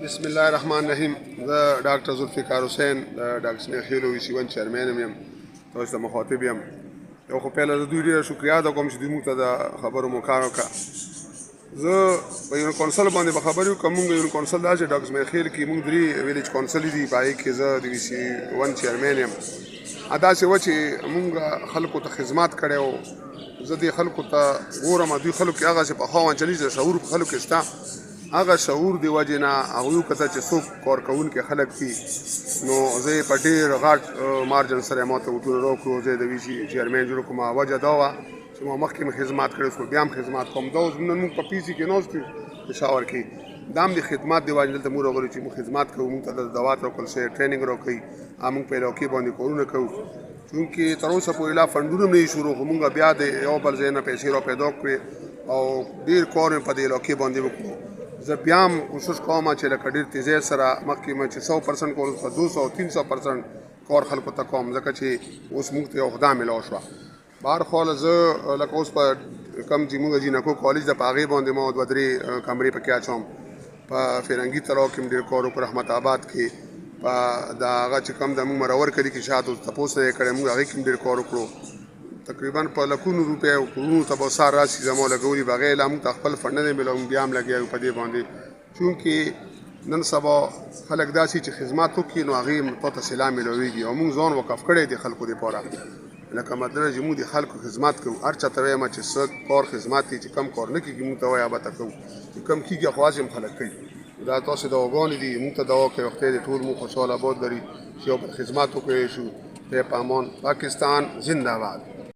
بسم الله الرحمن الرحیم. زه ډاکټر ذوالفقار حسین د ډاکټر اسماعیل خیل ویسي ون چیرمین یم. تاسو ته مخاطب یم. یو خو پیله د دوی ډېره شکریا ادا کوم چې دوی موږ ته د خبرو موقع راکړه. زه په یو کونسل باندې به خبرې وکړم. موږ یو کونسل دا چې ډاکټر اسماعیل خیل کې موږ درې ویلیج کونسل دي، په هغې کې زه د ویسي ون چیرمین یم. داسې وه چې موږ خلکو ته خدمات کړی و. زه دې خلکو ته ګورم، دوی خلکو کې هغسې پخوا وانچنیز د شعور په خلکو کې شته. هغه شعور د وجې نه هغوی وکتل چې څوک کار کوونکي خلک دي، نو زه یې په ډېر غټ مارجن سره ما ته وټونه راکړو. زه د ویسي چیرمین جوړ کړم. وجه دا وه چې ما مخکې مې خدمات کړی اوس بیا هم خدمات کوم. دا اوس نن موږ په پي سي کې ناست یو پېښور کې. دا هم د خدمات د وجې دلته موږ راغلو چې موږ خدمات کوو. موږ ته دلته دوات راکړل شوی، ټریننګ راکوي، موږ په علاقې باندې کارونه کوو. چونکې تر اوسه پورې لا فنډونه هم نه دي شروع، خو موږ بیا د یو بل ځای نه پیسې را پیدا کړې او ډېر کار مې په دې علاقې باندې وکړو. زه بیا هم کوشش کوم چې لکه ډېر تیزۍ سره مخکې مې چې 100% کول، په 200-300% کار خلکو ته کوم، ځکه چې اوس موږ ته یو خدای میلاو شوه. بهرحال زه لکه اوس په کوم چې موږ جینکو کالج ده، په هغې باندې ما 2-3 کمرې پکې اچوم. په فرنګي تړاو کې مې ډېر کار وکړ، رحمت آباد کې په د هغه چې کوم د موږ مرور کلي کې شاید اوس تپوس نه یې کړی، موږ هغې کې هم ډېر کار وکړو. تقریبا په لکونو روپۍ او کورونو ته به سار راسي زما لګولي، به هغې لا موږ ته خپل فنډ نه دی میلاو. بیا هم لګیا یو په دې باندې، چونکې نن سبا خلک داسې چې خدمات وکړي نو هغې تا ته سلا میلاویږي، او موږ ځان وقف کړی دی خلکو دپاره. لکه مطلب چې موږ د خلکو خدمات کوو. هر چا ته وایم چې څه کار خدمات دي چې کم کار نه کېږي موږ ته وایه به ته کوو، چې کم کېږي خو هسې هم خلک کوي. دا تاسې دواګانې دي، موږ ته دوا کوي. خدای دې ټول مو خوشحال آباد لري چې یو بل خدمات وکړی شو. په امان. پاکستان زنده باد.